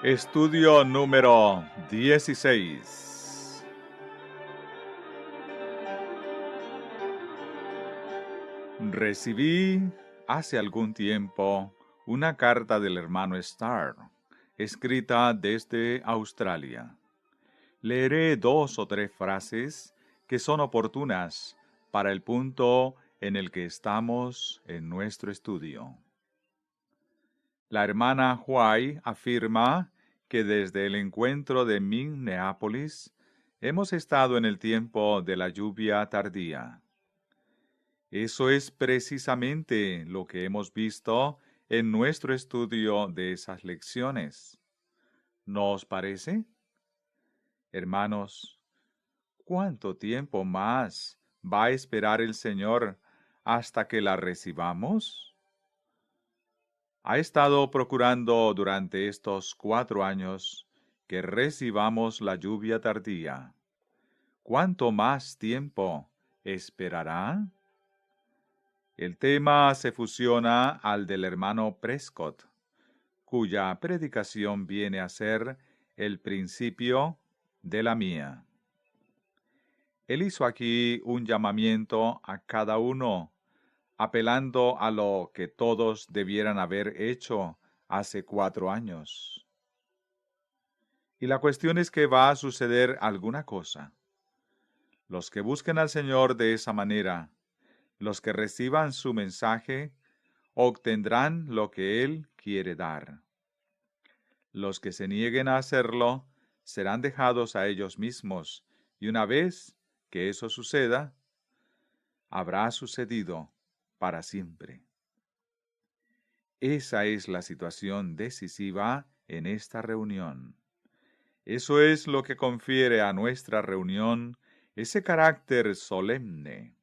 Estudio número 16. Recibí hace algún tiempo una carta del hermano Starr, escrita desde Australia. Leeré 2 o 3 frases que son oportunas para el punto en el que estamos en nuestro estudio. La hermana White afirma que desde el encuentro de Minneapolis hemos estado en el tiempo de la lluvia tardía. Eso es precisamente lo que hemos visto en nuestro estudio de esas lecciones. ¿No os parece? Hermanos, ¿cuánto tiempo más va a esperar el Señor hasta que la recibamos? Ha estado procurando durante estos 4 años que recibamos la lluvia tardía. ¿Cuánto más tiempo esperará? El tema se fusiona al del hermano Prescott, cuya predicación viene a ser el principio de la mía. Él hizo aquí un llamamiento a cada uno, apelando a lo que todos debieran haber hecho hace 4 años. Y la cuestión es que va a suceder alguna cosa. Los que busquen al Señor de esa manera, los que reciban su mensaje, obtendrán lo que Él quiere dar. Los que se nieguen a hacerlo, serán dejados a ellos mismos, y una vez que eso suceda, habrá sucedido para siempre. Esa es la situación decisiva en esta reunión. Eso es lo que confiere a nuestra reunión ese carácter solemne.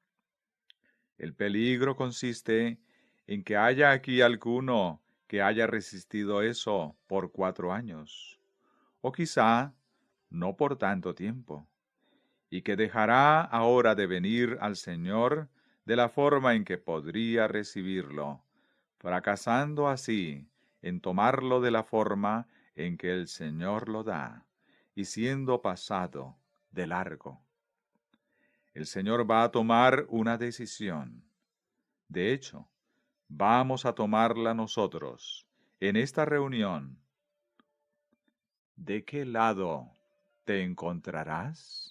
El peligro consiste en que haya aquí alguno que haya resistido eso por 4 años, o quizá no por tanto tiempo, y que dejará ahora de venir al Señor de la forma en que podría recibirlo, fracasando así en tomarlo de la forma en que el Señor lo da, y siendo pasado de largo. El Señor va a tomar una decisión. De hecho, vamos a tomarla nosotros, en esta reunión. ¿De qué lado te encontrarás?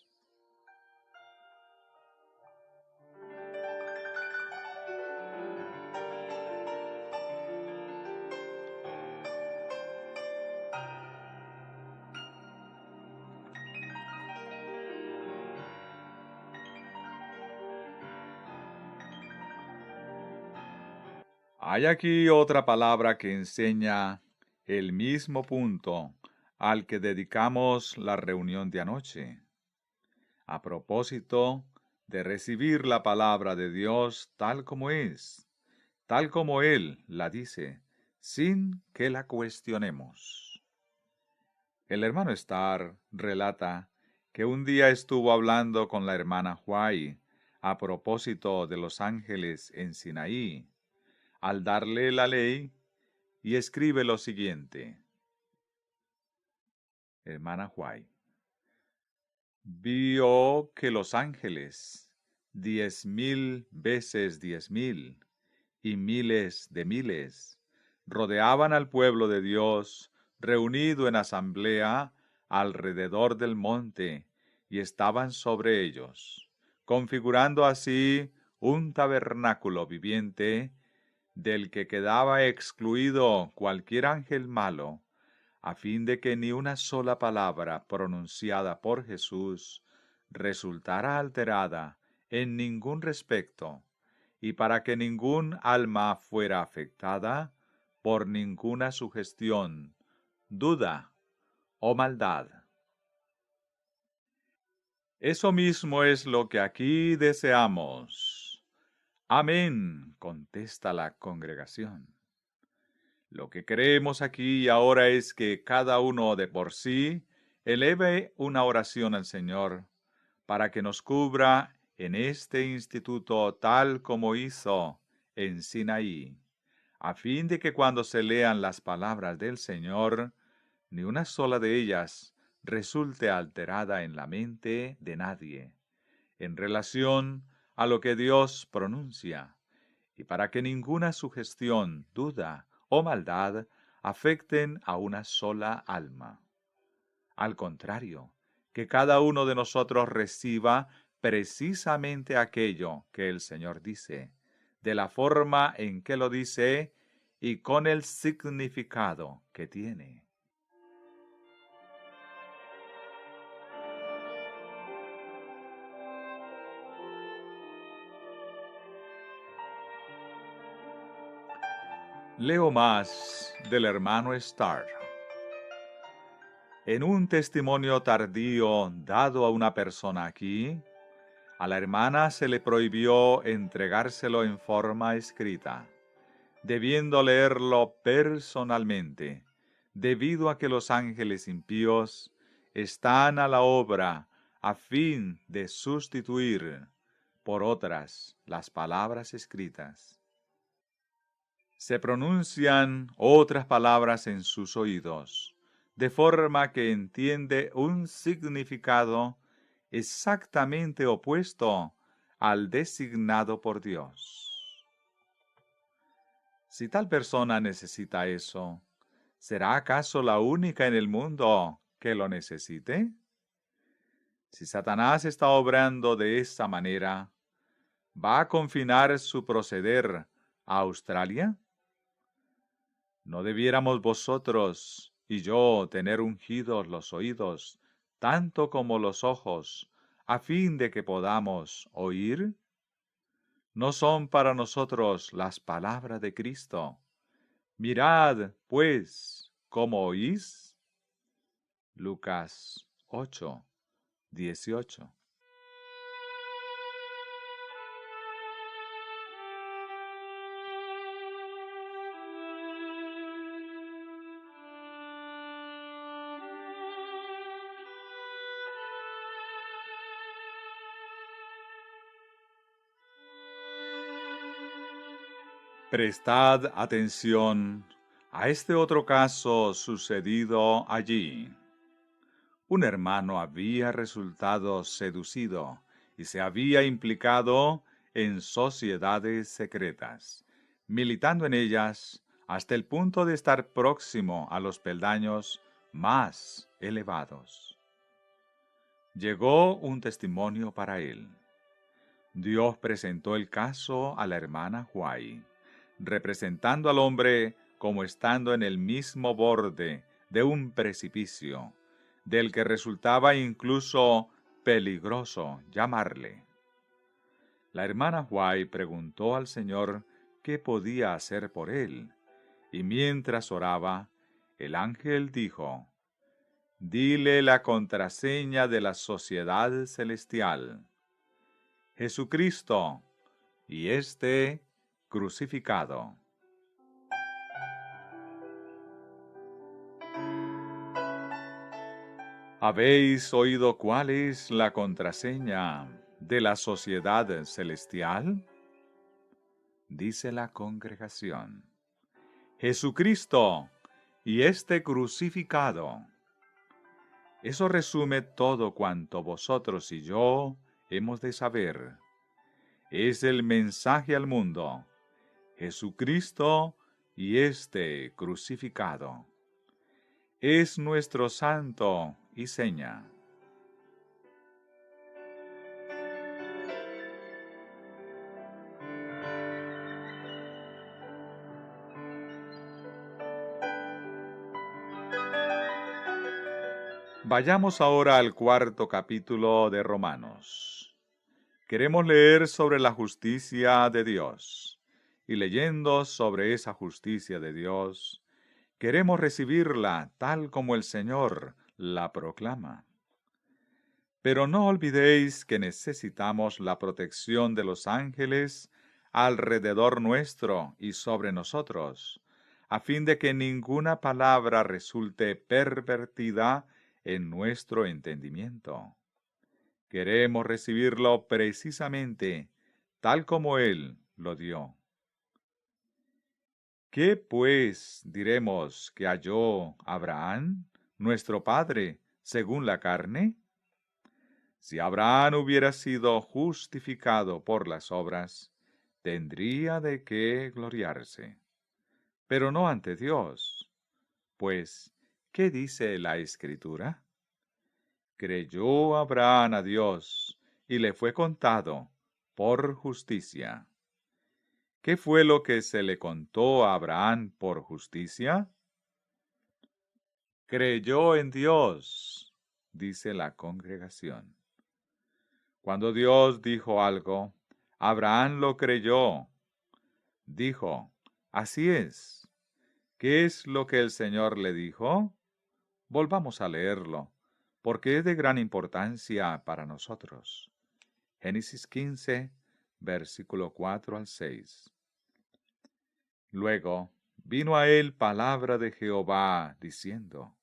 Hay aquí otra palabra que enseña el mismo punto al que dedicamos la reunión de anoche. A propósito de recibir la palabra de Dios tal como es, tal como Él la dice, sin que la cuestionemos. El hermano Starr relata que un día estuvo hablando con la hermana White a propósito de los ángeles en Sinaí, al darle la ley, y escribe lo siguiente. Hermana White, vio que los ángeles, 10,000 veces 10,000 y miles de miles, rodeaban al pueblo de Dios reunido en asamblea alrededor del monte y estaban sobre ellos, configurando así un tabernáculo viviente del que quedaba excluido cualquier ángel malo, a fin de que ni una sola palabra pronunciada por Jesús resultara alterada en ningún respecto, y para que ningún alma fuera afectada por ninguna sugestión, duda o maldad. Eso mismo es lo que aquí deseamos. Amén, contesta la congregación. Lo que queremos aquí y ahora es que cada uno de por sí eleve una oración al Señor para que nos cubra en este instituto tal como hizo en Sinaí, a fin de que cuando se lean las palabras del Señor ni una sola de ellas resulte alterada en la mente de nadie, en relación a lo que Dios pronuncia, y para que ninguna sugestión, duda o maldad afecten a una sola alma. Al contrario, que cada uno de nosotros reciba precisamente aquello que el Señor dice, de la forma en que lo dice y con el significado que tiene. Leo más del hermano Starr. En un testimonio tardío dado a una persona aquí, a la hermana se le prohibió entregárselo en forma escrita, debiendo leerlo personalmente, debido a que los ángeles impíos están a la obra a fin de sustituir por otras las palabras escritas. Se pronuncian otras palabras en sus oídos, de forma que entiende un significado exactamente opuesto al designado por Dios. Si tal persona necesita eso, ¿será acaso la única en el mundo que lo necesite? Si Satanás está obrando de esa manera, ¿va a confinar su proceder a Australia? ¿No debiéramos vosotros y yo tener ungidos los oídos, tanto como los ojos, a fin de que podamos oír? ¿No son para nosotros las palabras de Cristo? Mirad, pues, cómo oís. Lucas 8:18. Prestad atención a este otro caso sucedido allí. Un hermano había resultado seducido y se había implicado en sociedades secretas, militando en ellas hasta el punto de estar próximo a los peldaños más elevados. Llegó un testimonio para él. Dios presentó el caso a la hermana Huay, representando al hombre como estando en el mismo borde de un precipicio, del que resultaba incluso peligroso llamarle. La hermana Huay preguntó al Señor qué podía hacer por él, y mientras oraba, el ángel dijo: «Dile la contraseña de la sociedad celestial: Jesucristo y este crucificado». ¿Habéis oído cuál es la contraseña de la sociedad celestial? Dice la congregación: Jesucristo y este crucificado. Eso resume todo cuanto vosotros y yo hemos de saber. Es el mensaje al mundo: Jesucristo y este crucificado. Es nuestro santo y seña. Vayamos ahora al cuarto capítulo de Romanos. Queremos leer sobre la justicia de Dios, y leyendo sobre esa justicia de Dios, queremos recibirla tal como el Señor la proclama. Pero no olvidéis que necesitamos la protección de los ángeles alrededor nuestro y sobre nosotros, a fin de que ninguna palabra resulte pervertida en nuestro entendimiento. Queremos recibirlo precisamente tal como Él lo dio. ¿Qué pues diremos que halló Abraham nuestro padre, según la carne? Si Abraham hubiera sido justificado por las obras, tendría de qué gloriarse, pero no ante Dios. Pues, ¿qué dice la Escritura? Creyó Abraham a Dios, y le fue contado por justicia. ¿Qué fue lo que se le contó a Abraham por justicia? Creyó en Dios, dice la congregación. Cuando Dios dijo algo, Abraham lo creyó. Dijo, así es. ¿Qué es lo que el Señor le dijo? Volvamos a leerlo, porque es de gran importancia para nosotros. Génesis 15, versículo 4 al 6. Luego vino a él palabra de Jehová, diciendo,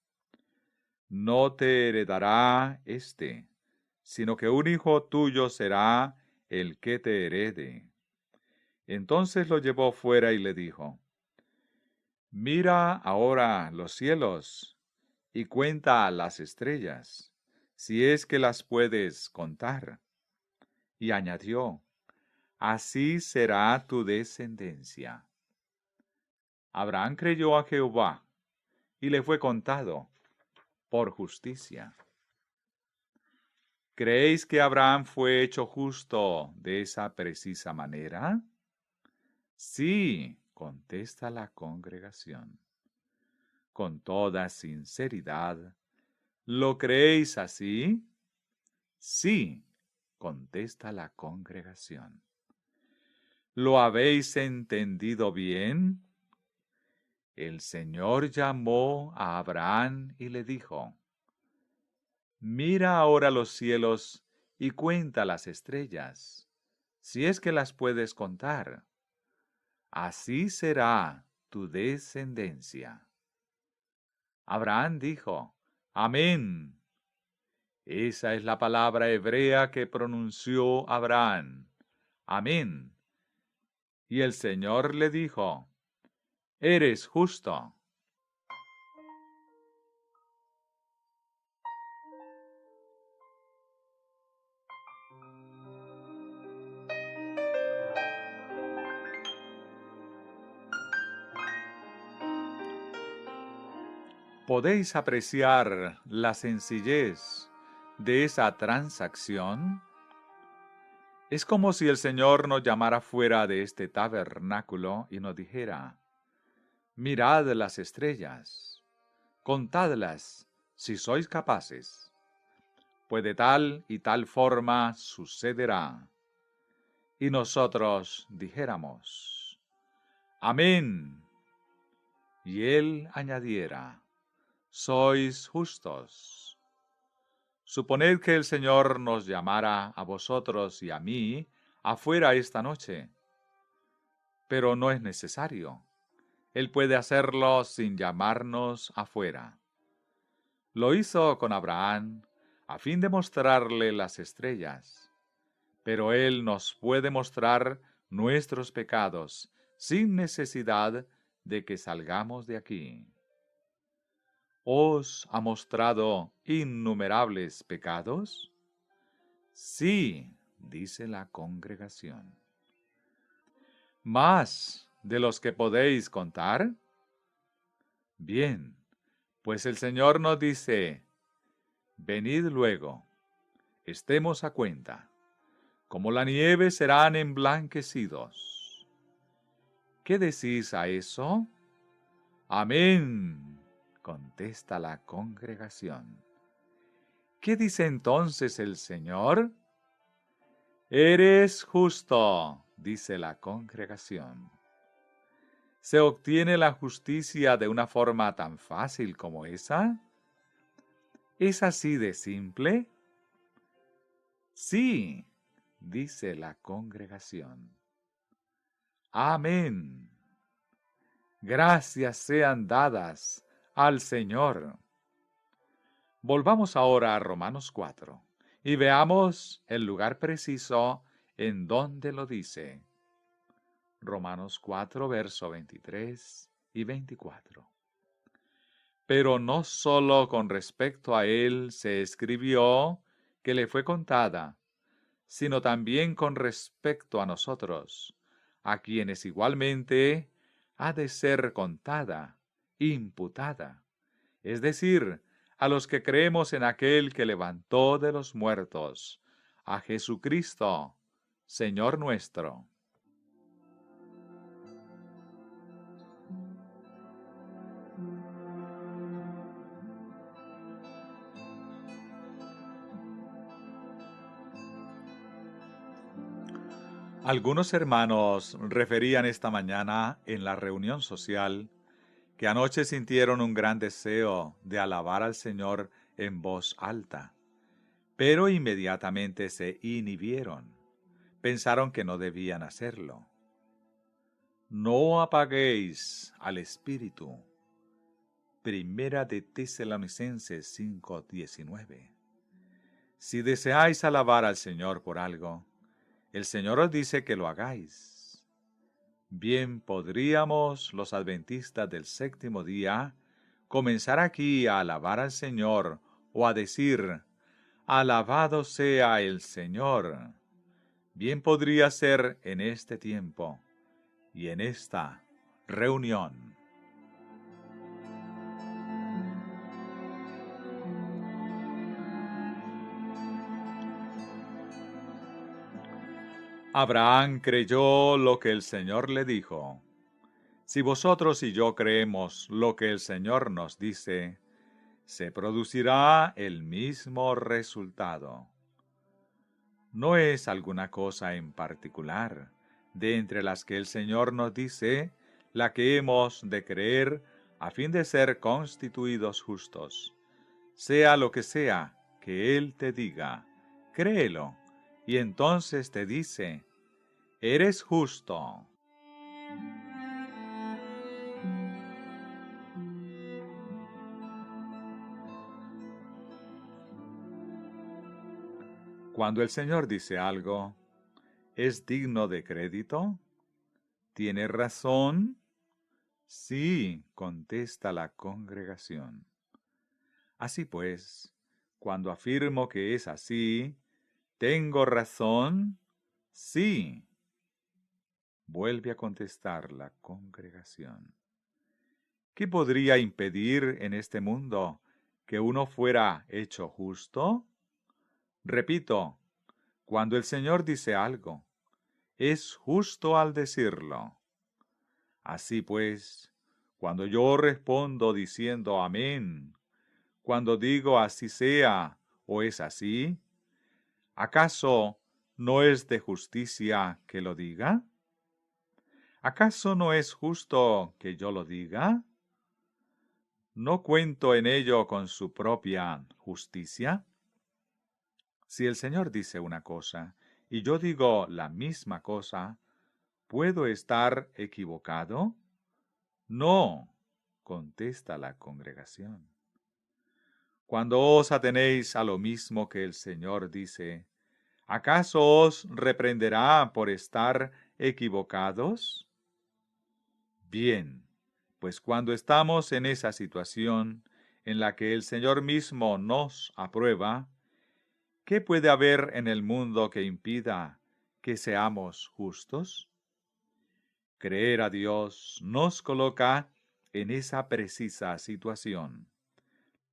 no te heredará sino que un hijo tuyo será el que te herede. Entonces lo llevó fuera y le dijo, mira ahora los cielos y cuenta las estrellas, si es que las puedes contar. Y añadió, así será tu descendencia. Abraham creyó a Jehová, y le fue contado por justicia. ¿Creéis que Abraham fue hecho justo de esa precisa manera? Sí, contesta la congregación. Con toda sinceridad, ¿lo creéis así? Sí, contesta la congregación. ¿Lo habéis entendido bien? El Señor llamó a Abraham y le dijo, mira ahora los cielos y cuenta las estrellas, si es que las puedes contar. Así será tu descendencia. Abraham dijo, amén. Esa es la palabra hebrea que pronunció Abraham. Amén. Y el Señor le dijo, eres justo. ¿Podéis apreciar la sencillez de esa transacción? Es como si el Señor nos llamara fuera de este tabernáculo y nos dijera, mirad las estrellas, contadlas si sois capaces, pues de tal y tal forma sucederá. Y nosotros dijéramos, amén. Y Él añadiera, sois justos. Suponed que el Señor nos llamara a vosotros y a mí afuera esta noche, pero no es necesario. Él puede hacerlo sin llamarnos afuera. Lo hizo con Abraham a fin de mostrarle las estrellas, pero Él nos puede mostrar nuestros pecados sin necesidad de que salgamos de aquí. ¿Os ha mostrado innumerables pecados? Sí, dice la congregación. ¿Más de los que podéis contar? Bien, pues el Señor nos dice, venid luego, estemos a cuenta, como la nieve serán emblanquecidos. ¿Qué decís a eso? Amén, contesta la congregación. ¿Qué dice entonces el Señor? Eres justo, dice la congregación. ¿Se obtiene la justicia de una forma tan fácil como esa? ¿Es así de simple? Sí, dice la congregación. Amén. Gracias sean dadas al Señor. Volvamos ahora a Romanos 4 y veamos el lugar preciso en donde lo dice. Romanos 4, verso 23 y 24. Pero no sólo con respecto a él se escribió que le fue contada, sino también con respecto a nosotros, a quienes igualmente ha de ser contada, imputada, es decir, a los que creemos en aquel que levantó de los muertos, a Jesucristo, Señor nuestro. Algunos hermanos referían esta mañana en la reunión social que anoche sintieron un gran deseo de alabar al Señor en voz alta, pero inmediatamente se inhibieron. Pensaron que no debían hacerlo. No apaguéis al Espíritu. Primera de Tesalonicenses 5:19. Si deseáis alabar al Señor por algo, el Señor os dice que lo hagáis. Bien podríamos los adventistas del séptimo día comenzar aquí a alabar al Señor o a decir, alabado sea el Señor. Bien podría ser en este tiempo y en esta reunión. Abraham creyó lo que el Señor le dijo. Si vosotros y yo creemos lo que el Señor nos dice, se producirá el mismo resultado. No es alguna cosa en particular, de entre las que el Señor nos dice, la que hemos de creer a fin de ser constituidos justos. Sea lo que sea que Él te diga, créelo, y entonces te dice, eres justo. Cuando el Señor dice algo, ¿es digno de crédito? ¿Tiene razón? Sí, contesta la congregación. Así pues, cuando afirmo que es así, ¿tengo razón? Sí, vuelve a contestar la congregación. ¿Qué podría impedir en este mundo que uno fuera hecho justo? Repito, cuando el Señor dice algo, es justo al decirlo. Así pues, cuando yo respondo diciendo amén, cuando digo así sea o es así, ¿acaso no es de justicia que lo diga? ¿Acaso no es justo que yo lo diga? ¿No cuento en ello con su propia justicia? Si el Señor dice una cosa y yo digo la misma cosa, ¿puedo estar equivocado? No, contesta la congregación. Cuando os atenéis a lo mismo que el Señor dice, ¿acaso os reprenderá por estar equivocados? Bien, pues cuando estamos en esa situación en la que el Señor mismo nos aprueba, ¿qué puede haber en el mundo que impida que seamos justos? Creer a Dios nos coloca en esa precisa situación,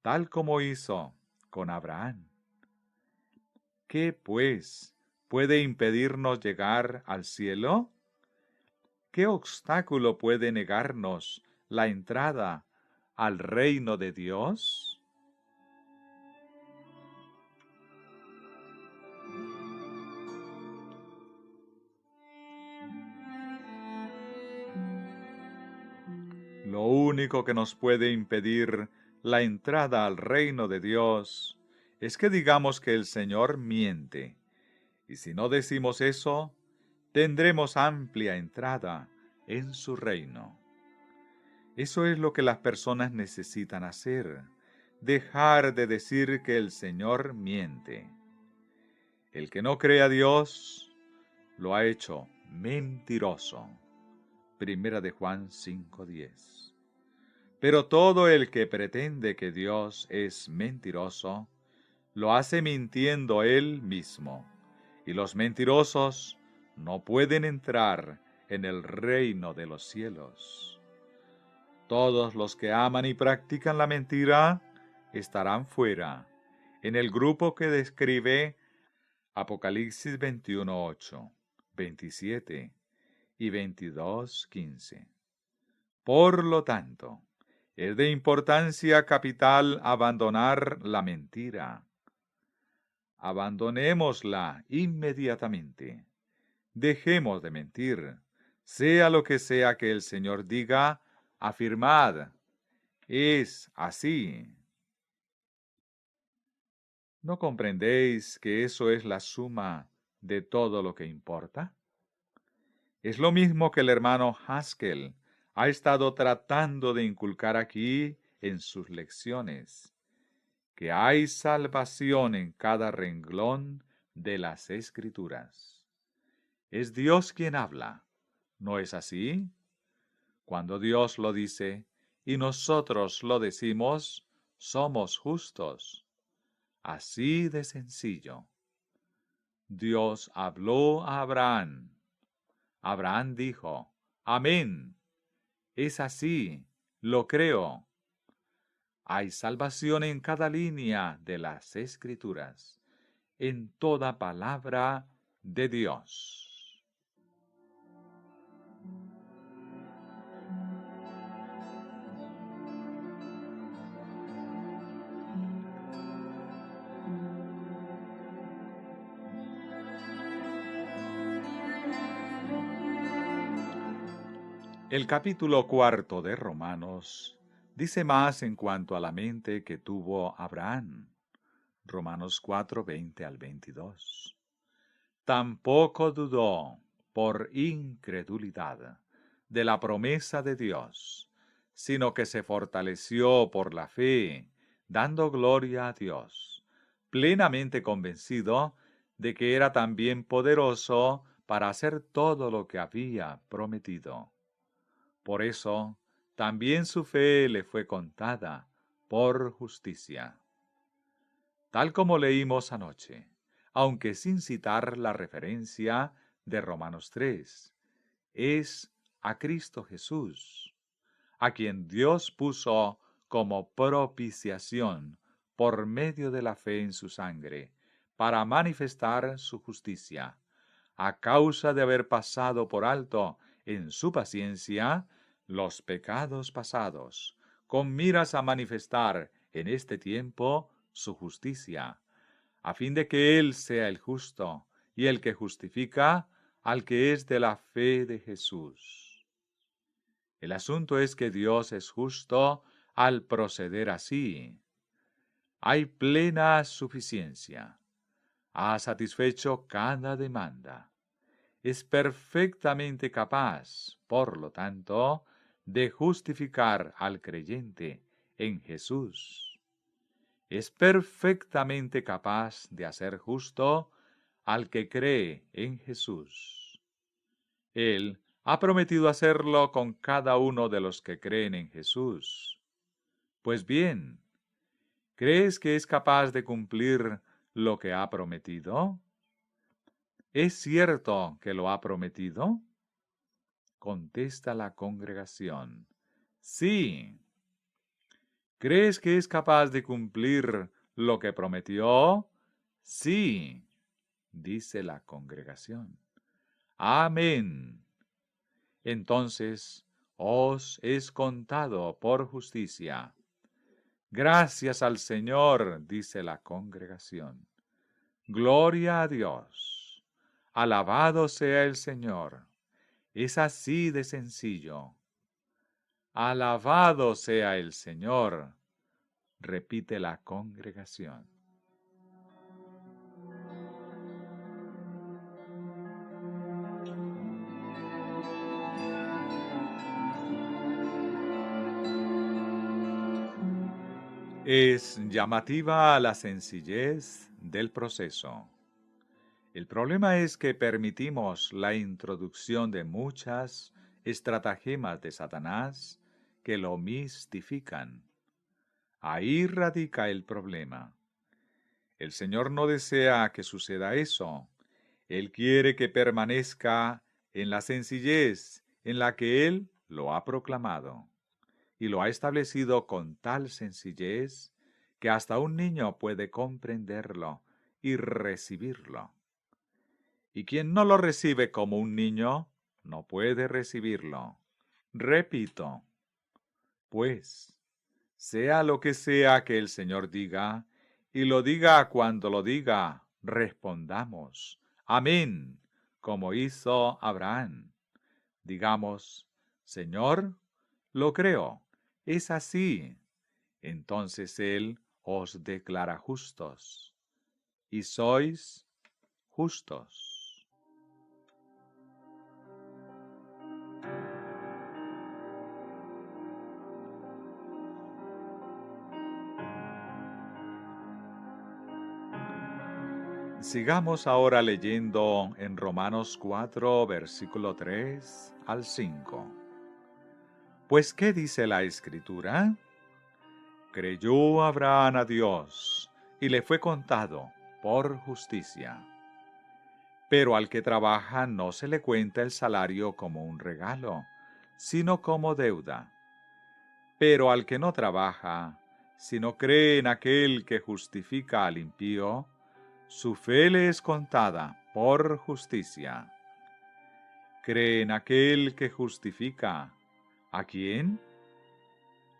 tal como hizo con Abraham. ¿Qué, pues, puede impedirnos llegar al cielo? ¿Qué obstáculo puede negarnos la entrada al reino de Dios? Lo único que nos puede impedir la entrada al reino de Dios es que digamos que el Señor miente. Y si no decimos eso, tendremos amplia entrada en su reino. Eso es lo que las personas necesitan hacer, dejar de decir que el Señor miente. El que no cree a Dios lo ha hecho mentiroso. Primera de Juan 5:10. Pero todo el que pretende que Dios es mentiroso, lo hace mintiendo él mismo, y los mentirosos no pueden entrar en el reino de los cielos. Todos los que aman y practican la mentira estarán fuera, en el grupo que describe Apocalipsis 21:8, 27 y 22:15. Por lo tanto, es de importancia capital abandonar la mentira. Abandonémosla inmediatamente. Dejemos de mentir. Sea lo que sea que el Señor diga, afirmad, es así. ¿No comprendéis que eso es la suma de todo lo que importa? Es lo mismo que el hermano Haskell ha estado tratando de inculcar aquí en sus lecciones, que hay salvación en cada renglón de las Escrituras. Es Dios quien habla, ¿no es así? Cuando Dios lo dice y nosotros lo decimos, somos justos. Así de sencillo. Dios habló a Abraham. Abraham dijo, amén. Es así, lo creo. Hay salvación en cada línea de las Escrituras, en toda palabra de Dios. El capítulo 4 de Romanos dice más en cuanto a la mente que tuvo Abraham. Romanos 4, 20 al 22. Tampoco dudó por incredulidad de la promesa de Dios, sino que se fortaleció por la fe, dando gloria a Dios, plenamente convencido de que era también poderoso para hacer todo lo que había prometido. Por eso, también su fe le fue contada por justicia. Tal como leímos anoche, aunque sin citar la referencia de Romanos 3, es a Cristo Jesús, a quien Dios puso como propiciación por medio de la fe en su sangre, para manifestar su justicia, a causa de haber pasado por alto en su paciencia los pecados pasados, con miras a manifestar en este tiempo su justicia, a fin de que Él sea el justo y el que justifica al que es de la fe de Jesús. El asunto es que Dios es justo al proceder así. Hay plena suficiencia. Ha satisfecho cada demanda. Es perfectamente capaz, por lo tanto, de justificar al creyente en Jesús. Es perfectamente capaz de hacer justo al que cree en Jesús. Él ha prometido hacerlo con cada uno de los que creen en Jesús. Pues bien, ¿crees que es capaz de cumplir lo que ha prometido? ¿Es cierto que lo ha prometido? Contesta la congregación. Sí. ¿Crees que es capaz de cumplir lo que prometió? Sí, dice la congregación. Amén. Entonces os es contado por justicia. Gracias al Señor, dice la congregación. Gloria a Dios. Alabado sea el Señor. Es así de sencillo. Alabado sea el Señor, repite la congregación. Es llamativa la sencillez del proceso. El problema es que permitimos la introducción de muchas estratagemas de Satanás que lo mistifican. Ahí radica el problema. El Señor no desea que suceda eso. Él quiere que permanezca en la sencillez en la que Él lo ha proclamado. Y lo ha establecido con tal sencillez que hasta un niño puede comprenderlo y recibirlo. Y quien no lo recibe como un niño, no puede recibirlo. Repito, pues, sea lo que sea que el Señor diga, y lo diga cuando lo diga, respondamos, amén, como hizo Abraham. Digamos, Señor, lo creo, es así. Entonces Él os declara justos, y sois justos. Sigamos ahora leyendo en Romanos 4, versículo 3 al 5. Pues, ¿qué dice la Escritura? Creyó Abraham a Dios, y le fue contado por justicia. Pero al que trabaja no se le cuenta el salario como un regalo, sino como deuda. Pero al que no trabaja, sino cree en aquel que justifica al impío, su fe le es contada por justicia. Cree en aquel que justifica. ¿A quién?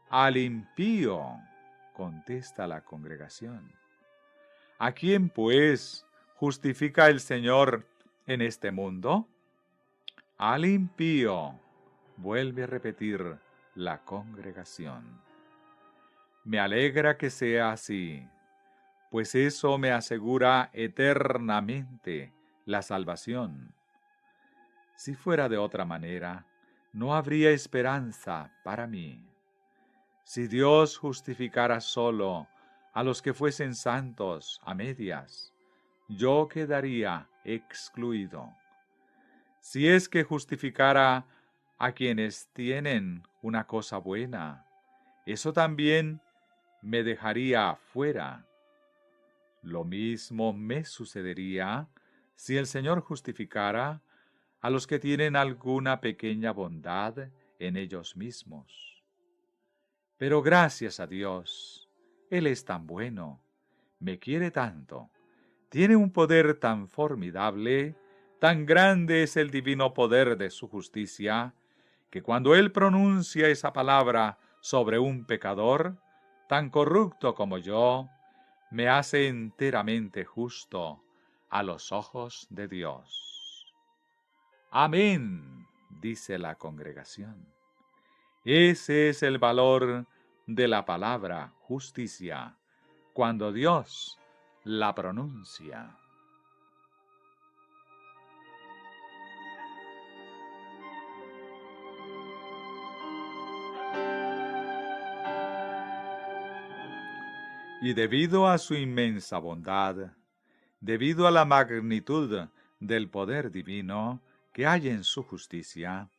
Al impío, contesta la congregación. ¿A quién, pues, justifica el Señor en este mundo? Al impío, vuelve a repetir la congregación. Me alegra que sea así, pues eso me asegura eternamente la salvación. Si fuera de otra manera, no habría esperanza para mí. Si Dios justificara solo a los que fuesen santos a medias, yo quedaría excluido. Si es que justificara a quienes tienen una cosa buena, eso también me dejaría fuera. Lo mismo me sucedería si el Señor justificara a los que tienen alguna pequeña bondad en ellos mismos. Pero gracias a Dios, Él es tan bueno, me quiere tanto, tiene un poder tan formidable, tan grande es el divino poder de su justicia, que cuando Él pronuncia esa palabra sobre un pecador, tan corrupto como yo, me hace enteramente justo a los ojos de Dios. Amén, dice la congregación. Ese es el valor de la palabra justicia, cuando Dios la pronuncia. Y debido a su inmensa bondad, debido a la magnitud del poder divino que hay en su justicia,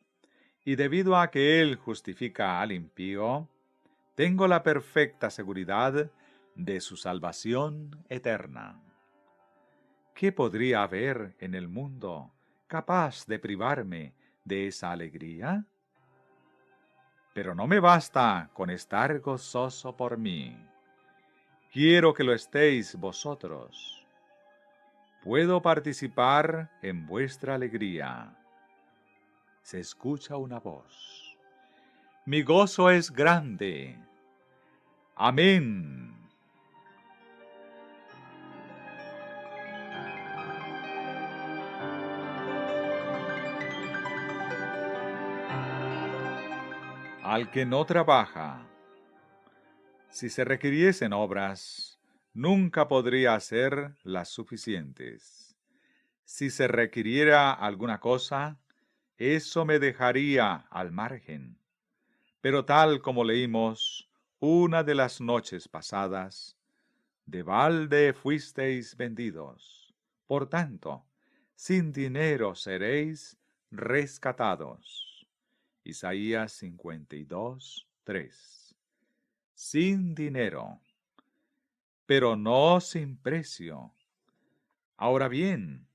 y debido a que Él justifica al impío, tengo la perfecta seguridad de su salvación eterna. ¿Qué podría haber en el mundo capaz de privarme de esa alegría? Pero no me basta con estar gozoso por mí. Quiero que lo estéis vosotros. Puedo participar en vuestra alegría. Se escucha una voz. Mi gozo es grande. Amén. Al que no trabaja. Si se requiriesen obras, nunca podría hacer las suficientes. Si se requiriera alguna cosa, eso me dejaría al margen. Pero tal como leímos una de las noches pasadas, de balde fuisteis vendidos. Por tanto, sin dinero seréis rescatados. Isaías 52, 3. Sin dinero, pero no sin precio. Ahora bien,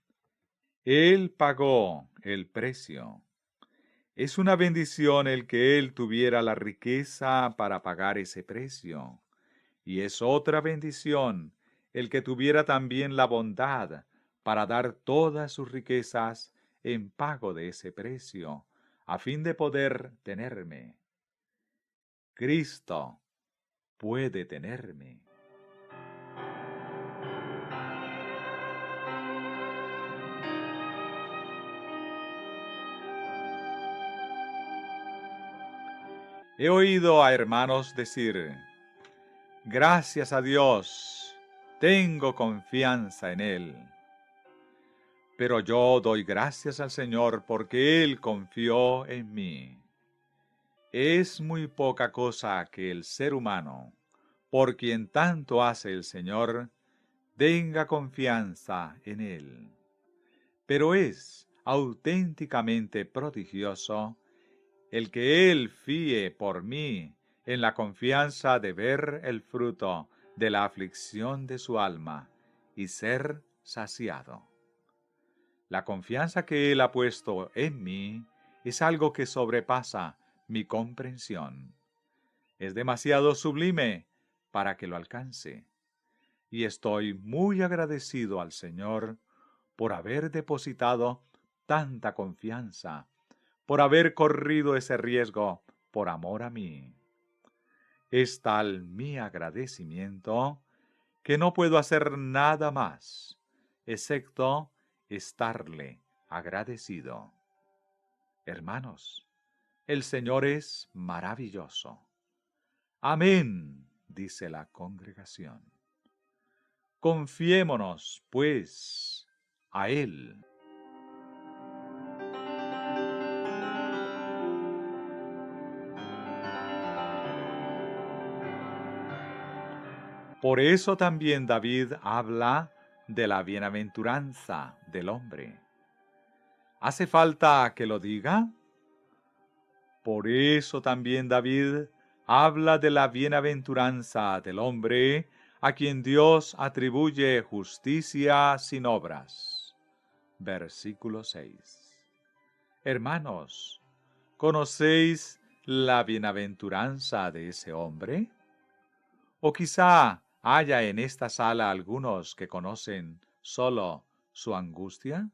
Él pagó el precio. Es una bendición el que Él tuviera la riqueza para pagar ese precio. Y es otra bendición el que tuviera también la bondad para dar todas sus riquezas en pago de ese precio, a fin de poder tenerme. Cristo puede tenerme. He oído a hermanos decir, gracias a Dios, tengo confianza en Él. Pero yo doy gracias al Señor porque Él confió en mí. Es muy poca cosa que el ser humano, por quien tanto hace el Señor, tenga confianza en Él. Pero es auténticamente prodigioso el que Él fíe por mí en la confianza de ver el fruto de la aflicción de su alma y ser saciado. La confianza que Él ha puesto en mí es algo que sobrepasa mi comprensión. Es demasiado sublime para que lo alcance. Y estoy muy agradecido al Señor por haber depositado tanta confianza, por haber corrido ese riesgo por amor a mí. Es tal mi agradecimiento que no puedo hacer nada más, excepto estarle agradecido. Hermanos, el Señor es maravilloso. Amén, dice la congregación. Confiémonos, pues, a Él. Por eso también David habla de la bienaventuranza del hombre. ¿Hace falta que lo diga? Por eso también David habla de la bienaventuranza del hombre a quien Dios atribuye justicia sin obras. Versículo 6. Hermanos, ¿conocéis la bienaventuranza de ese hombre? O quizá haya en esta sala algunos que conocen solo su angustia.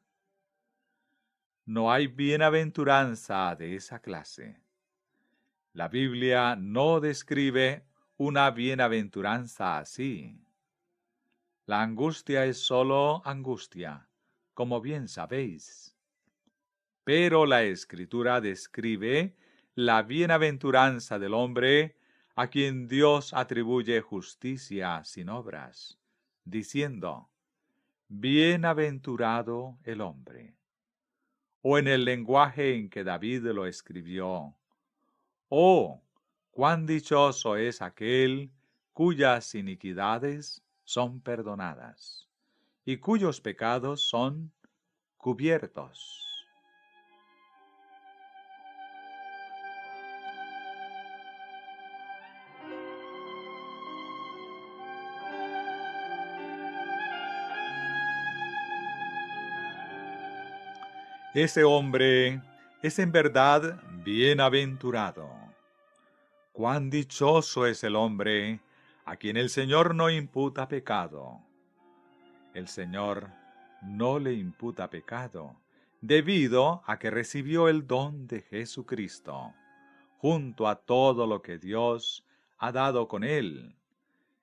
No hay bienaventuranza de esa clase. La Biblia no describe una bienaventuranza así. La angustia es solo angustia, como bien sabéis. Pero la Escritura describe la bienaventuranza del hombre a quien Dios atribuye justicia sin obras, diciendo, bienaventurado el hombre. O en el lenguaje en que David lo escribió, oh, cuán dichoso es aquel cuyas iniquidades son perdonadas y cuyos pecados son cubiertos. Ese hombre es en verdad bienaventurado. Cuán dichoso es el hombre a quien el Señor no imputa pecado. El Señor no le imputa pecado, debido a que recibió el don de Jesucristo, junto a todo lo que Dios ha dado con él.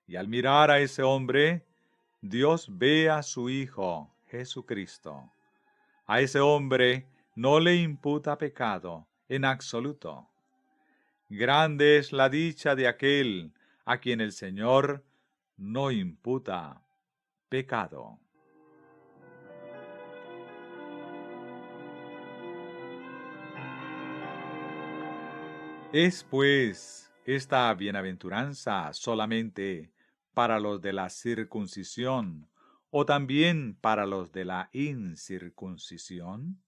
Y al mirar a ese hombre, Dios ve a su Hijo Jesucristo. A ese hombre no le imputa pecado en absoluto. Grande es la dicha de aquel a quien el Señor no imputa pecado. ¿Es pues esta bienaventuranza solamente para los de la circuncisión o también para los de la incircuncisión?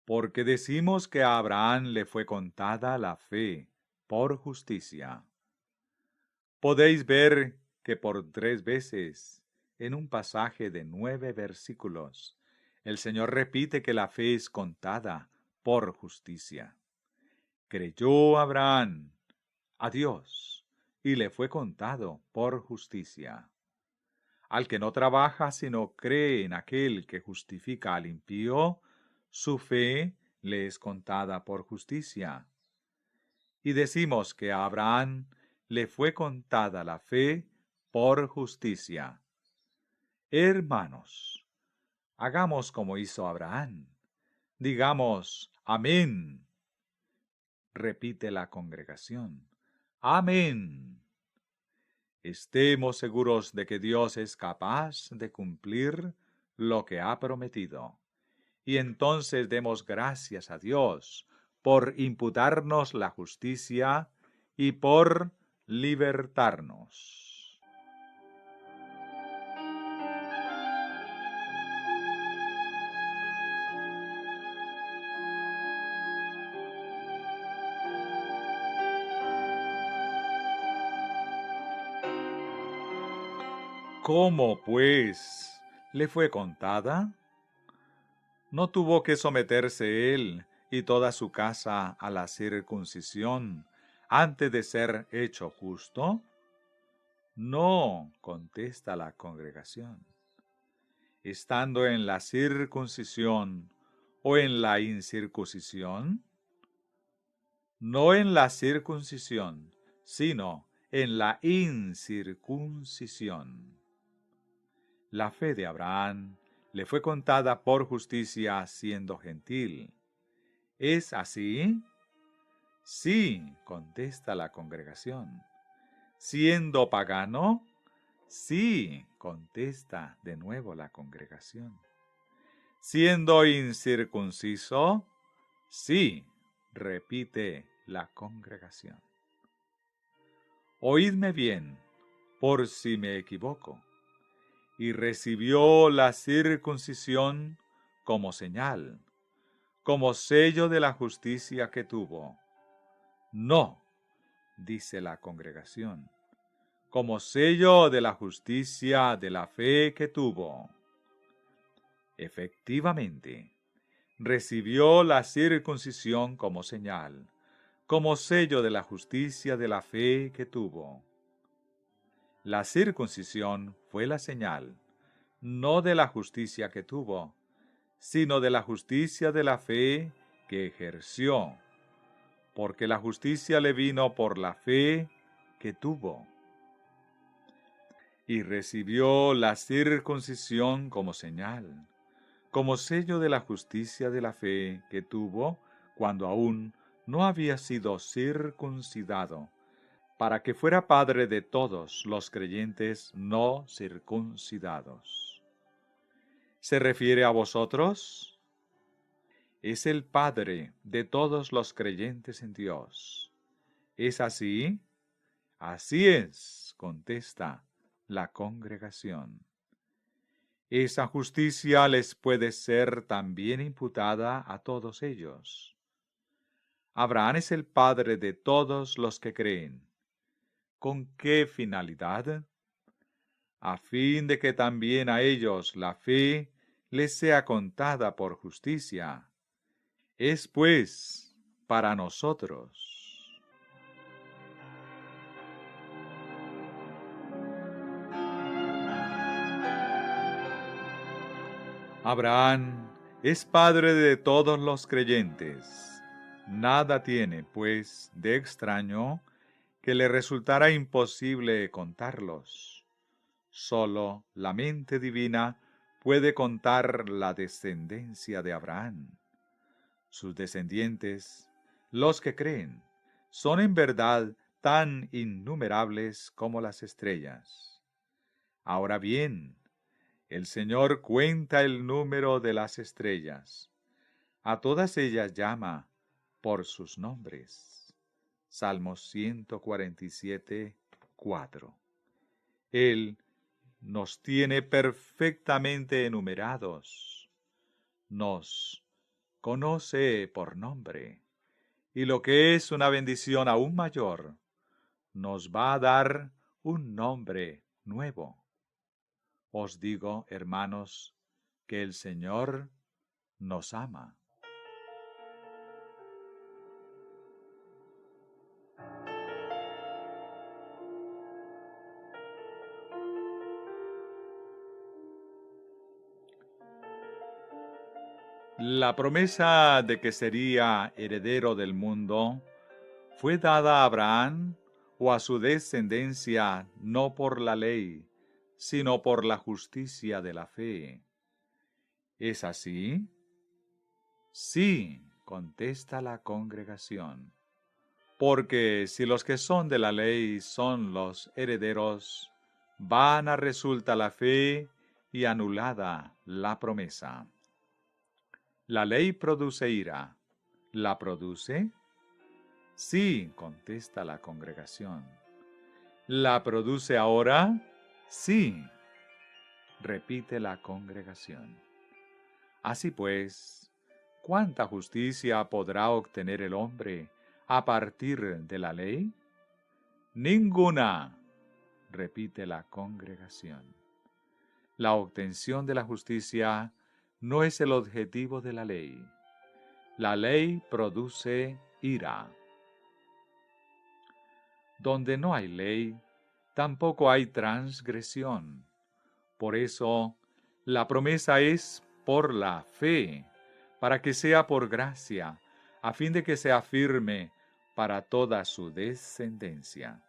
Porque decimos que a Abraham le fue contada la fe por justicia. Podéis ver que por 3 veces, en un pasaje de 9 versículos, el Señor repite que la fe es contada por justicia. Creyó Abraham a Dios y le fue contado por justicia. Al que no trabaja sino cree en aquel que justifica al impío, su fe le es contada por justicia. Y decimos que a Abraham le fue contada la fe por justicia. Hermanos, hagamos como hizo Abraham. Digamos, amén. Repite la congregación. Amén. Estemos seguros de que Dios es capaz de cumplir lo que ha prometido. Y entonces demos gracias a Dios por imputarnos la justicia y por libertarnos. ¿Cómo, pues, le fue contada? ¿No tuvo que someterse él y toda su casa a la circuncisión antes de ser hecho justo? No, contesta la congregación. Estando en la circuncisión o en la incircuncisión, no en la circuncisión, sino en la incircuncisión. La fe de Abraham le fue contada por justicia siendo gentil. ¿Es así? Sí, contesta la congregación. ¿Siendo pagano? Sí, contesta de nuevo la congregación. ¿Siendo incircunciso? Sí, repite la congregación. Oídme bien, por si me equivoco. Y recibió la circuncisión como señal, como sello de la justicia que tuvo. No, dice la congregación, como sello de la justicia de la fe que tuvo. Efectivamente, recibió la circuncisión como señal, como sello de la justicia de la fe que tuvo. La circuncisión fue la señal, no de la justicia que tuvo, sino de la justicia de la fe que ejerció, porque la justicia le vino por la fe que tuvo. Y recibió la circuncisión como señal, como sello de la justicia de la fe que tuvo cuando aún no había sido circuncidado, para que fuera padre de todos los creyentes no circuncidados. ¿Se refiere a vosotros? Es el Padre de todos los creyentes en Dios. ¿Es así? Así es, contesta la congregación. Esa justicia les puede ser también imputada a todos ellos. Abraham es el Padre de todos los que creen. ¿Con qué finalidad? A fin de que también a ellos la fe les sea contada por justicia. Es pues para nosotros. Abraham es padre de todos los creyentes. Nada tiene, pues, de extraño que le resultara imposible contarlos. Solo la mente divina puede contar la descendencia de Abraham. Sus descendientes, los que creen, son en verdad tan innumerables como las estrellas. Ahora bien, el Señor cuenta el número de las estrellas. A todas ellas llama por sus nombres. Salmos 147, 4. Él nos tiene perfectamente enumerados. Nos conoce por nombre. Y lo que es una bendición aún mayor, nos va a dar un nombre nuevo. Os digo, hermanos, que el Señor nos ama. La promesa de que sería heredero del mundo fue dada a Abraham o a su descendencia no por la ley, sino por la justicia de la fe. ¿Es así? Sí, contesta la congregación. Porque si los que son de la ley son los herederos, vana resulta la fe y anulada la promesa. La ley produce ira. ¿La produce? Sí, contesta la congregación. ¿La produce ahora? Sí, repite la congregación. Así pues, ¿cuánta justicia podrá obtener el hombre a partir de la ley? Ninguna, repite la congregación. La obtención de la justicia no es el objetivo de la ley. La ley produce ira. Donde no hay ley, tampoco hay transgresión. Por eso, la promesa es por la fe, para que sea por gracia, a fin de que sea firme para toda su descendencia.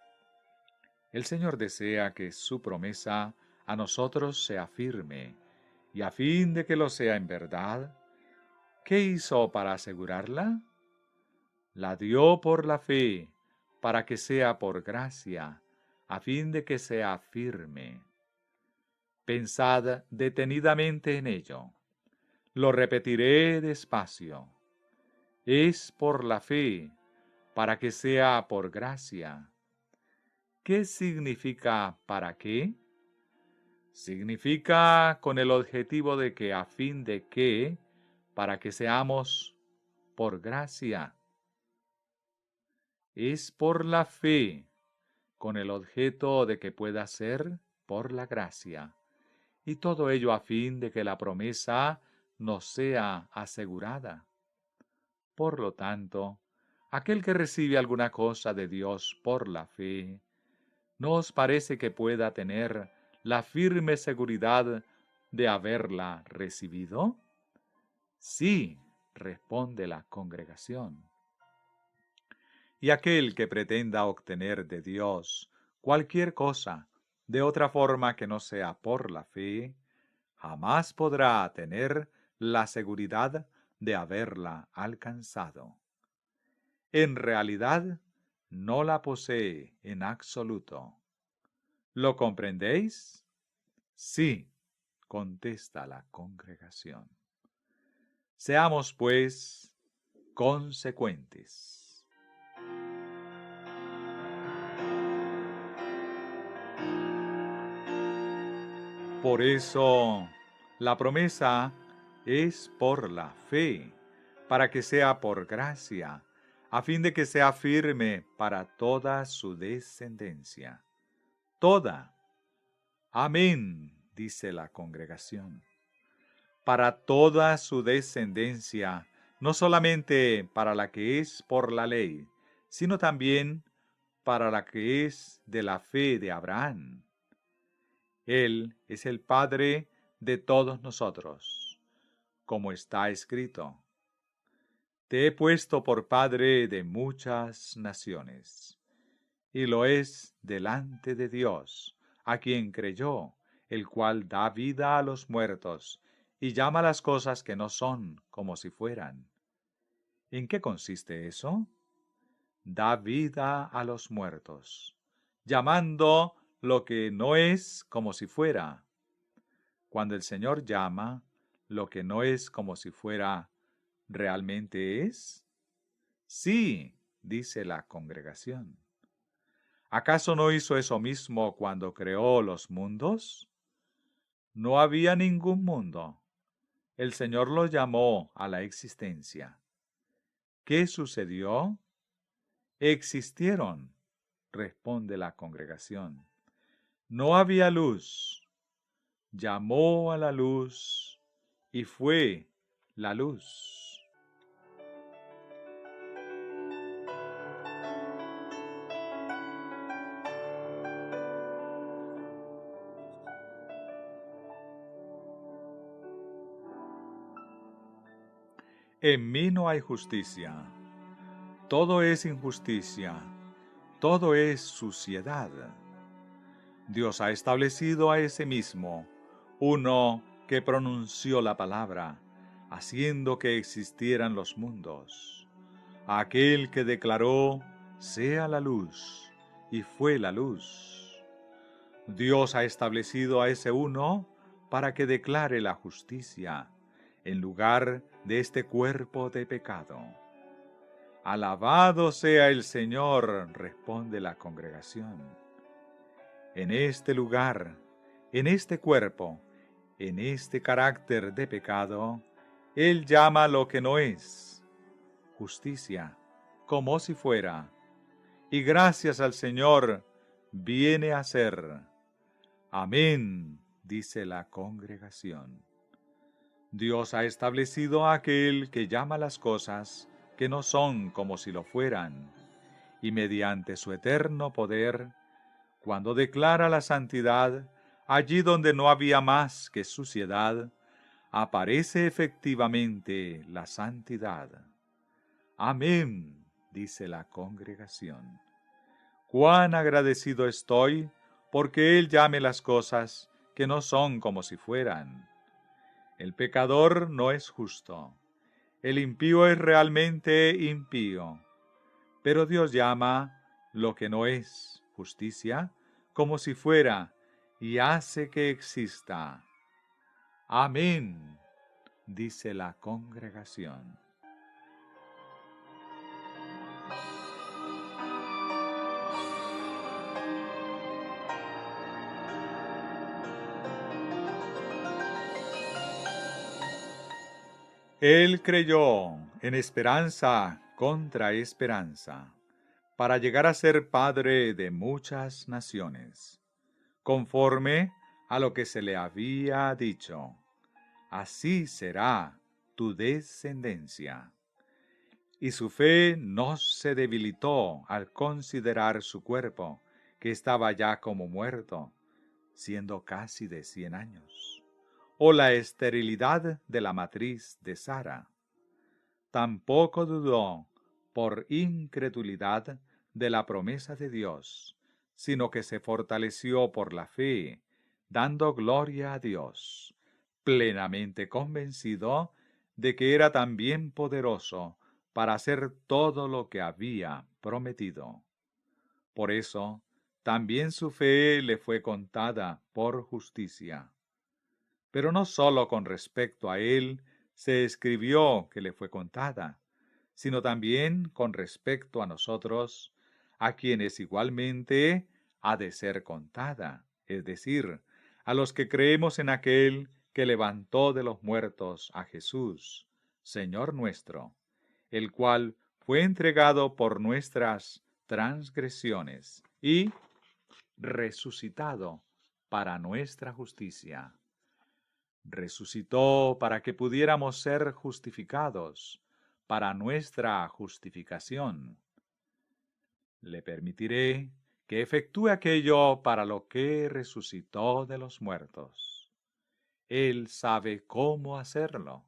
El Señor desea que su promesa a nosotros sea firme, y a fin de que lo sea en verdad, ¿qué hizo para asegurarla? La dio por la fe, para que sea por gracia, a fin de que sea firme. Pensad detenidamente en ello. Lo repetiré despacio. Es por la fe, para que sea por gracia. ¿Qué significa para qué? Significa con el objetivo de que a fin de que, para que seamos por gracia. Es por la fe, con el objeto de que pueda ser por la gracia. Y todo ello a fin de que la promesa nos sea asegurada. Por lo tanto, aquel que recibe alguna cosa de Dios por la fe, ¿no os parece que pueda tener la firme seguridad de haberla recibido? Sí, responde la congregación. Y aquel que pretenda obtener de Dios cualquier cosa de otra forma que no sea por la fe, jamás podrá tener la seguridad de haberla alcanzado. En realidad, no la posee en absoluto. ¿Lo comprendéis? Sí, contesta la congregación. Seamos, pues, consecuentes. Por eso, la promesa es por la fe, para que sea por gracia, a fin de que sea firme para toda su descendencia. Toda. Amén, dice la congregación. Para toda su descendencia, no solamente para la que es por la ley, sino también para la que es de la fe de Abraham. Él es el Padre de todos nosotros, como está escrito. Te he puesto por Padre de muchas naciones, y lo es delante de Dios, a quien creyó, el cual da vida a los muertos, y llama las cosas que no son como si fueran. ¿En qué consiste eso? Da vida a los muertos, llamando lo que no es como si fuera. Cuando el Señor llama, lo que no es como si fuera, ¿realmente es? Sí, dice la congregación. ¿Acaso no hizo eso mismo cuando creó los mundos? No había ningún mundo. El Señor lo llamó a la existencia. ¿Qué sucedió? Existieron, responde la congregación. No había luz. Llamó a la luz y fue la luz. En mí no hay justicia. Todo es injusticia. Todo es suciedad. Dios ha establecido a ese mismo, uno que pronunció la palabra, haciendo que existieran los mundos. Aquel que declaró, sea la luz, y fue la luz. Dios ha establecido a ese uno para que declare la justicia, en lugar de este cuerpo de pecado. Alabado sea el Señor, responde la congregación. En este lugar, en este cuerpo, en este carácter de pecado, Él llama lo que no es justicia, como si fuera, y gracias al Señor viene a ser. Amén, dice la congregación. Dios ha establecido a aquel que llama las cosas que no son como si lo fueran, y mediante su eterno poder, cuando declara la santidad, allí donde no había más que suciedad, aparece efectivamente la santidad. Amén, dice la congregación. Cuán agradecido estoy porque Él llame las cosas que no son como si fueran. El pecador no es justo. El impío es realmente impío. Pero Dios llama lo que no es justicia como si fuera y hace que exista. Amén, dice la congregación. Él creyó en esperanza contra esperanza, para llegar a ser padre de muchas naciones, conforme a lo que se le había dicho. Así será tu descendencia. Y su fe no se debilitó al considerar su cuerpo, que estaba ya como muerto, siendo casi de 100 años, o la esterilidad de la matriz de Sara. Tampoco dudó por incredulidad de la promesa de Dios, sino que se fortaleció por la fe, dando gloria a Dios, plenamente convencido de que era también poderoso para hacer todo lo que había prometido. Por eso, también su fe le fue contada por justicia. Pero no sólo con respecto a él se escribió que le fue contada, sino también con respecto a nosotros, a quienes igualmente ha de ser contada, es decir, a los que creemos en aquel que levantó de los muertos a Jesús, Señor nuestro, el cual fue entregado por nuestras transgresiones y resucitado para nuestra justicia. Resucitó para que pudiéramos ser justificados, para nuestra justificación. Le permitiré que efectúe aquello para lo que resucitó de los muertos. Él sabe cómo hacerlo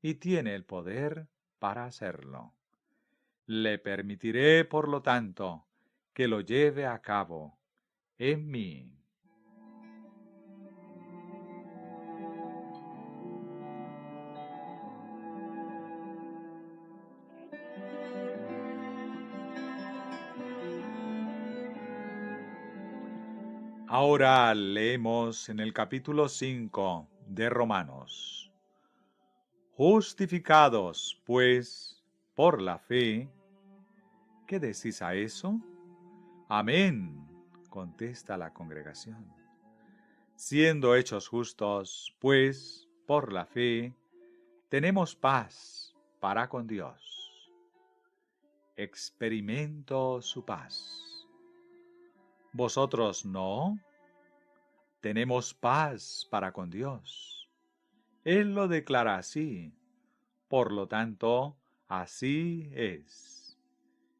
y tiene el poder para hacerlo. Le permitiré, por lo tanto, que lo lleve a cabo en mí. Ahora leemos en el capítulo 5 de Romanos. Justificados, pues, por la fe, ¿qué decís a eso? Amén, contesta la congregación. Siendo hechos justos, pues, por la fe, tenemos paz para con Dios. experimento su paz. ¿Vosotros no? Tenemos paz para con Dios. Él lo declara así. Por lo tanto, así es.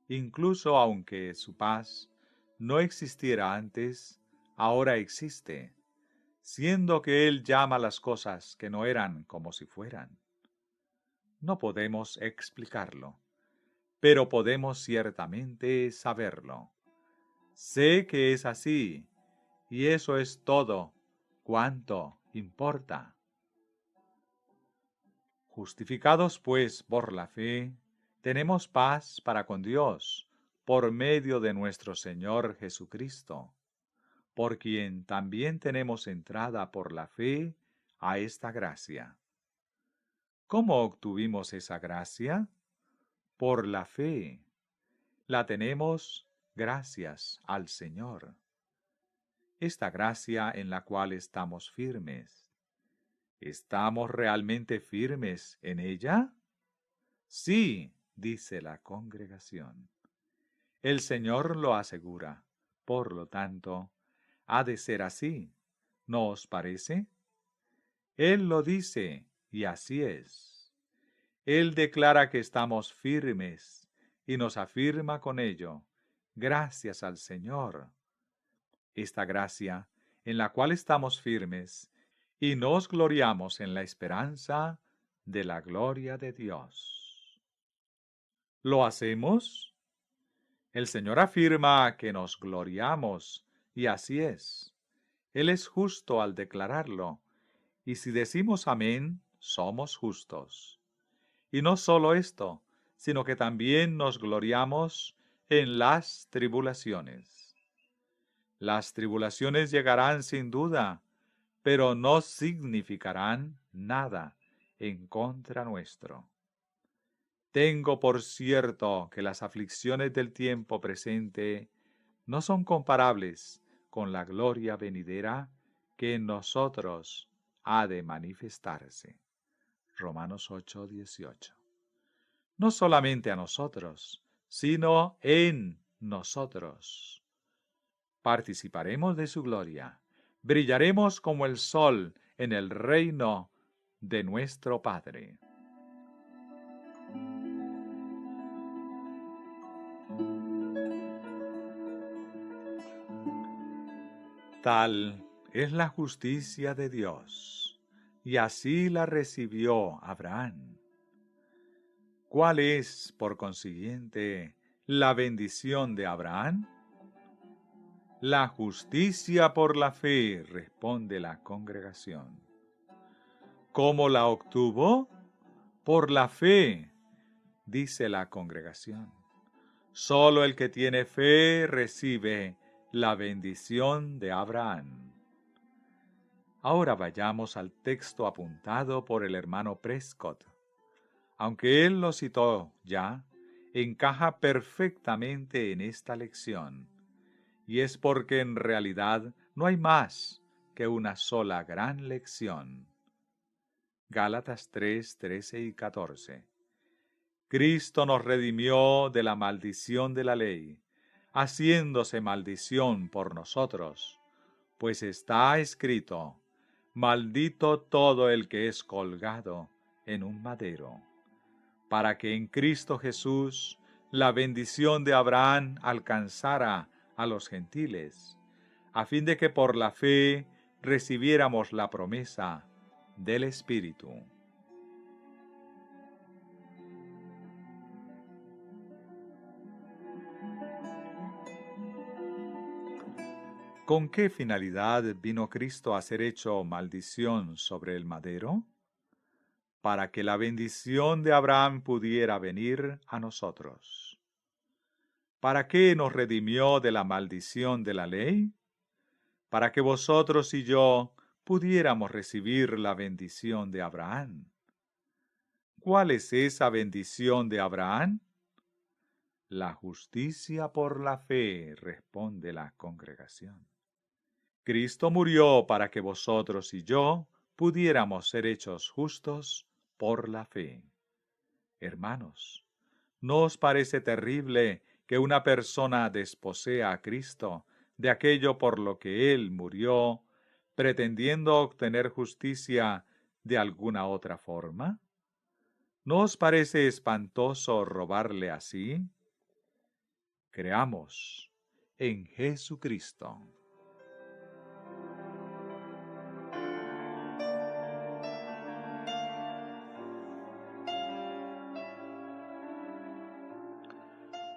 Incluso aunque su paz no existiera antes, ahora existe, siendo que Él llama las cosas que no eran como si fueran. No podemos explicarlo, pero podemos ciertamente saberlo. Sé que es así, y eso es todo cuanto importa. Justificados pues por la fe, tenemos paz para con Dios, por medio de nuestro Señor Jesucristo, por quien también tenemos entrada por la fe a esta gracia. ¿Cómo obtuvimos esa gracia? Por la fe. La tenemos gracias al Señor. Esta gracia en la cual estamos firmes. ¿Estamos realmente firmes en ella? Sí, dice la congregación. El Señor lo asegura. Por lo tanto, ha de ser así. ¿No os parece? Él lo dice, y así es. Él declara que estamos firmes, y nos afirma con ello. Gracias al Señor. Esta gracia, en la cual estamos firmes, y nos gloriamos en la esperanza de la gloria de Dios. ¿Lo hacemos? El Señor afirma que nos gloriamos, y así es. Él es justo al declararlo, y si decimos amén, somos justos. Y no solo esto, sino que también nos gloriamos en las tribulaciones. Las tribulaciones llegarán sin duda, pero no significarán nada en contra nuestro. Tengo por cierto que las aflicciones del tiempo presente no son comparables con la gloria venidera que en nosotros ha de manifestarse. Romanos 8:18. No solamente a nosotros, sino en nosotros. Participaremos de su gloria, brillaremos como el sol en el reino de nuestro Padre. Tal es la justicia de Dios, y así la recibió Abraham. ¿Cuál es, por consiguiente, la bendición de Abraham? La justicia por la fe, responde la congregación. ¿Cómo la obtuvo? Por la fe, dice la congregación. Solo el que tiene fe recibe la bendición de Abraham. Ahora vayamos al texto apuntado por el hermano Prescott. Aunque él lo citó ya, encaja perfectamente en esta lección, y es porque en realidad no hay más que una sola gran lección. Gálatas 3, 13 y 14. Cristo nos redimió de la maldición de la ley, haciéndose maldición por nosotros, pues está escrito, maldito todo el que es colgado en un madero, para que en Cristo Jesús la bendición de Abraham alcanzara a los gentiles, a fin de que por la fe recibiéramos la promesa del Espíritu. ¿Con qué finalidad vino Cristo a ser hecho maldición sobre el madero? Para que la bendición de Abraham pudiera venir a nosotros. ¿Para qué nos redimió de la maldición de la ley? Para que vosotros y yo pudiéramos recibir la bendición de Abraham. ¿Cuál es esa bendición de Abraham? La justicia por la fe, responde la congregación. Cristo murió para que vosotros y yo pudiéramos ser hechos justos por la fe. Hermanos, ¿No os parece terrible que una persona desposea a Cristo de aquello por lo que Él murió, pretendiendo obtener justicia de alguna otra forma? ¿No os parece espantoso robarle así? Creamos en Jesucristo.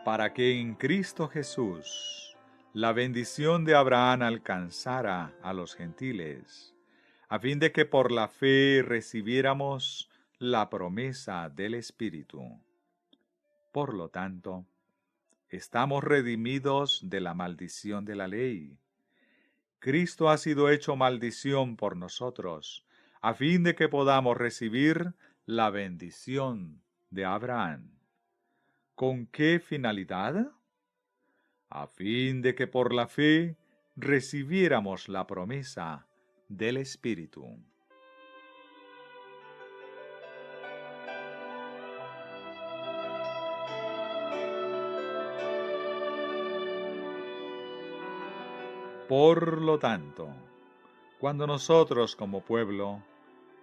Para que en Cristo Jesús la bendición de Abraham alcanzara a los gentiles, a fin de que por la fe recibiéramos la promesa del Espíritu. Por lo tanto, estamos redimidos de la maldición de la ley. Cristo ha sido hecho maldición por nosotros, a fin de que podamos recibir la bendición de Abraham. ¿Con qué finalidad? A fin de que por la fe recibiéramos la promesa del Espíritu. Por lo tanto, cuando nosotros como pueblo,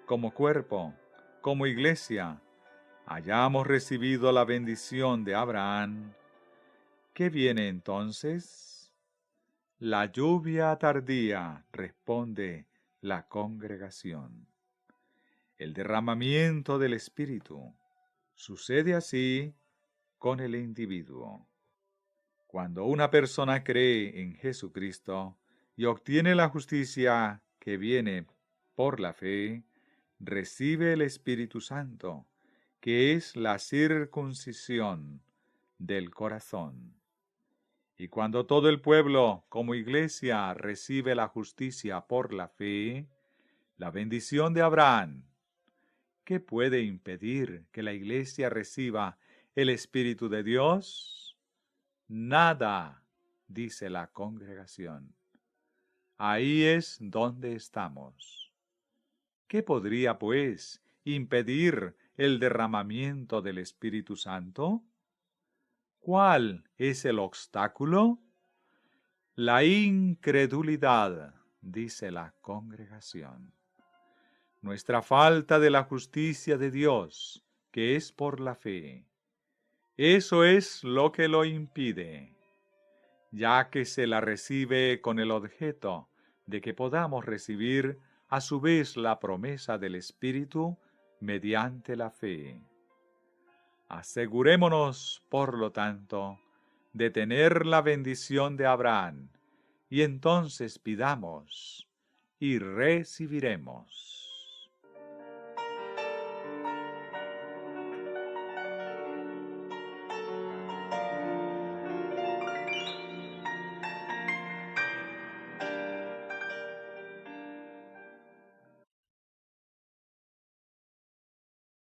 como cuerpo, como iglesia, hayamos recibido la bendición de Abraham, ¿qué viene entonces? La lluvia tardía, responde la congregación. El derramamiento del Espíritu. Sucede así con el individuo. Cuando una persona cree en Jesucristo y obtiene la justicia que viene por la fe, recibe el Espíritu Santo, que es la circuncisión del corazón. Y cuando todo el pueblo, como iglesia, recibe la justicia por la fe, la bendición de Abraham, ¿qué puede impedir que la iglesia reciba el Espíritu de Dios? Nada, dice la congregación. Ahí es donde estamos. ¿Qué podría, pues, impedir el derramamiento del Espíritu Santo? ¿Cuál es el obstáculo? La incredulidad, dice la congregación. Nuestra falta de la justicia de Dios, que es por la fe. Eso es lo que lo impide, ya que se la recibe con el objeto de que podamos recibir a su vez la promesa del Espíritu mediante la fe. Asegurémonos, por lo tanto, de tener la bendición de Abraham, y entonces pidamos y recibiremos.